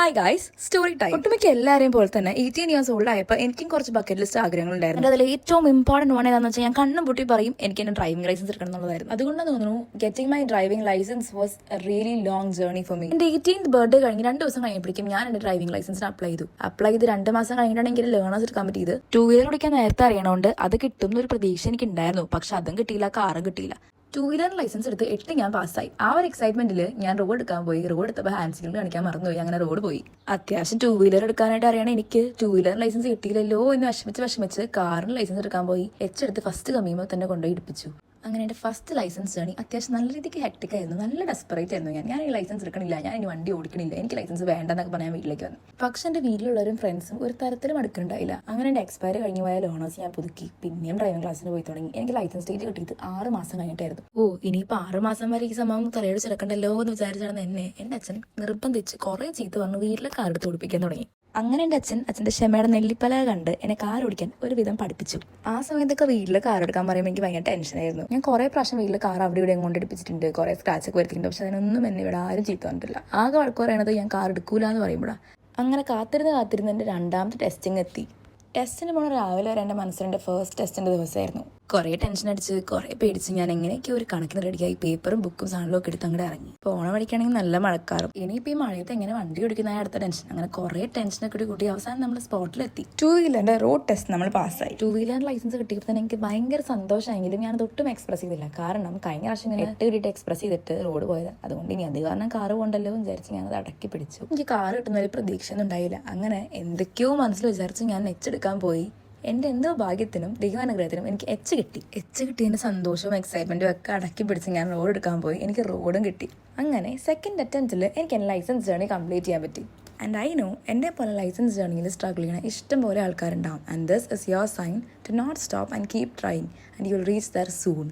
Hi guys, story time. ഒട്ടുമിക്ക എല്ലാവരെയും പോലെ തന്നെ 18 years old ആയപ്പോൾ എനിക്കും കുറച്ച് ബക്കറ്റ് ലിസ്റ്റ് ആഗ്രഹങ്ങളുണ്ടായിരുന്നു. അതിൽ ഏറ്റവും ഇമ്പോർട്ടന്റ് വൺ ഏതാണെന്ന് വെച്ചാൽ ഞാൻ കണ്ണും പൊട്ടി പറയും എനിക്ക് എന്റെ ഡ്രൈവിംഗ് ലൈസൻസ് എടുക്കണം എന്നുള്ളതായിരുന്നു. അതുകൊണ്ട് തോന്നുന്നു getting my driving licence was a really long journey for me. എന്റെ 18th ബർത്ത്ഡേ കഴിഞ്ഞ് 2 ദിവസം കഴിയുമ്പോഴേക്കും ഞാൻ എന്റെ ഡ്രൈവിംഗ് ലൈസൻസിന് അപ്ലൈ ചെയ്തു. 2 മാസം കഴിഞ്ഞിട്ടാണെങ്കിൽ ലേണേഴ്സ് എടുക്കാൻ പറ്റിയത്. 2-wheeler ഓടിക്കാൻ നേരത്തെ അറിയണോണ്ട് അത് കിട്ടുന്ന ഒരു പ്രതീക്ഷ എനിക്ക് ഉണ്ടായിരുന്നു. പക്ഷെ അതും കിട്ടിയില്ല, കാറും കിട്ടിയില്ല. 2-wheeler ലൈസൻസ് എടുത്ത് 8 ഞാൻ പാസ്സായി. ആ ഒരു എക്സൈറ്റ്മെന്റിൽ ഞാൻ റോഡ് എടുക്കാൻ പോയി. റോഡ് എടുത്തപ്പോൾ ഹാൻഡ് സിഗ്നൽ കാണിക്കാൻ മറന്നുപോയി. അങ്ങനെ റോഡ് പോയി. അത്യാവശ്യം 2-wheeler എടുക്കാനായിട്ട് അറിയണം എനിക്ക്. 2-wheeler ലൈസൻസ് കിട്ടിയില്ലല്ലോ എന്ന് വിഷമിച്ച് കാറിന് ലൈസൻസ് എടുക്കാൻ പോയി. എടുത്ത് ഫസ്റ്റ് കമ്മിയുമ്പോൾ തന്നെ കൊണ്ടുപോയി ഇടിപ്പിച്ചു. അങ്ങനെ എൻ്റെ ഫസ്റ്റ് ലൈസൻസ് ജേണി അത്യാവശ്യം നല്ല രീതിക്ക് ഹെക്ടിക് ആയിരുന്നു. നല്ല ഡെസ്പറേറ്റ് ആയിരുന്നു ഞാൻ ഈ ലൈസൻസ് എടുക്കണില്ല, ഞാൻ ഇനി വണ്ടി ഓടിക്കണില്ല, എനിക്ക് ലൈസൻസ് വേണ്ടെന്നൊക്കെ പറഞ്ഞാൽ വീട്ടിലേക്ക് വന്നു. പക്ഷെ എൻ്റെ വീട്ടിലുള്ളവരും ഫ്രണ്ട്സും ഒരു തരത്തിലും എടുക്കുന്നുണ്ടായില്ല. അങ്ങനെ എൻ്റെ എക്സ്പയർ കഴിഞ്ഞു പോയ ലോണേഴ്സ് ഞാൻ പുതുക്കി. പിന്നെയും ഡ്രൈവിംഗ് ക്ലാസ്സിന് പോയി തുടങ്ങി. എനിക്ക് ലൈസൻസ് ഡേറ്റ് കിട്ടിയിട്ട് 6 മാസം കഴിഞ്ഞിട്ടായിരുന്നു. ഇനിയിപ്പോൾ 6 മാസം വരെ ഈ സംഭവം തലയോട് ചിലക്കണ്ടല്ലോ എന്ന് വിചാരിച്ചാണ് എൻ്റെ അച്ഛൻ നിർബന്ധിച്ച് കുറേ ചീത്ത പറഞ്ഞു വീട്ടിലെ കാർ എടുത്ത് ഓടിപ്പിക്കാൻ തുടങ്ങി. അങ്ങനെ എൻ്റെ അച്ഛൻ്റെ ക്ഷമയുടെ നെല്ലിപ്പല കണ്ട് എന്നെ കാർ ഓടിക്കാൻ ഒരുവിധം പഠിപ്പിച്ചു. ആ സമയത്തൊക്കെ വീട്ടിൽ കാർ എടുക്കാൻ പറയുമ്പോൾ എനിക്ക് ഭയങ്കര ടെൻഷനായിരുന്നു. ഞാൻ കുറേ പ്രാവശ്യം വീട്ടിൽ കാർ അവിടെ ഇവിടെ കൊണ്ടെടുപ്പിച്ചിട്ടുണ്ട്, കുറേ സ്ക്രാച്ച് ഒക്കെ വരുത്തിയിട്ടുണ്ട്. പക്ഷെ അതിനൊന്നും എന്നെ ഇവിടെ ആരും ചീത്ത വന്നിട്ടില്ല. ആകെ വഴക്ക് പറയണത് ഞാൻ കാർ എടുക്കൂല എന്ന് പറയുമ്പോഴാണ്. അങ്ങനെ കാത്തിരുന്ന് എൻ്റെ 2ാമത്തെ ടെസ്റ്റിംഗ് എത്തി. ടെസ്റ്റിന് പോണ രാവിലെ വരെ എൻ്റെ മനസ്സിൻ്റെ ഫസ്റ്റ് ടെസ്റ്റിൻ്റെ ദിവസമായിരുന്നു. കുറേ ടെൻഷൻ അടിച്ച് കുറേ പേടിച്ച് ഞാൻ എങ്ങനെയൊക്കെ ഒരു കണക്കിന് റെഡിയായി പേപ്പറും ബുക്കും സാധനവും ഒക്കെ എടുത്ത് അങ്ങോട്ട് ഇറങ്ങി. പോണ വഴിക്കാണെങ്കിൽ നല്ല മഴക്കാറും. ഇനിയിപ്പോൾ ഈ മഴയത്ത് എങ്ങനെ വണ്ടി ഓടിക്കുന്ന അടുത്ത ടെൻഷൻ. അങ്ങനെ കുറേ ടെൻഷനൊക്കെ കൂട്ടി അവസാനം നമ്മൾ സ്പോട്ടിലെത്തി. 2-wheeler റോഡ് ടെസ്റ്റ് നമ്മൾ പാസ്സായി. 2-wheeler ലൈസൻസ് കിട്ടിയപ്പോൾ തന്നെ എനിക്ക് ഭയങ്കര സന്തോഷമായെങ്കിലും ഞാനത് ഒട്ടും എക്സ്പ്രസ് ചെയ്തില്ല. കാരണം കഴിഞ്ഞ പ്രാവശ്യം ഇങ്ങനെ 8 കിട്ടിയിട്ട് എക്സ്പ്രസ് ചെയ്തിട്ട് റോഡ് പോയത്. അതുകൊണ്ട് ഇനി അത് കാരണം കാറ് പോകണ്ടല്ലോ എന്ന് വിചാരിച്ച് ഞാനത് അടക്കി പിടിച്ചു. എനിക്ക് കാറ് കിട്ടുന്ന ഒരു പ്രതീക്ഷ ഒന്നും ഉണ്ടായില്ല. അങ്ങനെ എന്തൊക്കെയോ മനസ്സിൽ വിചാരിച്ച് ഞാൻ നെച്ചെടുക്കാൻ പോയി. എൻ്റെ എന്തോ ഭാഗ്യത്തിനും ദൈവാനുഗ്രഹത്തിനും എനിക്ക് എച്ച് കിട്ടിയതിൻ്റെ സന്തോഷവും എക്സൈറ്റ്മെൻറ്റും ഒക്കെ അടക്കി പിടിച്ച് ഞാൻ റോഡ് എടുക്കാൻ പോയി. എനിക്ക് റോഡും കിട്ടി. അങ്ങനെ സെക്കൻഡ് അറ്റംപ്റ്റിൽ എനിക്ക് എൻ്റെ ലൈസൻസ് ജേർണി കംപ്ലീറ്റ് ചെയ്യാൻ പറ്റി. ആൻഡ് ഐ നോ എൻ്റെ പോലെ ലൈസൻസ് ജേർണിയിൽ സ്ട്രഗിൾ ചെയ്യണ ഇഷ്ടം പോലെ ആൾക്കാരുണ്ടാവും. And this is your sign to not stop and keep trying and you will reach there soon.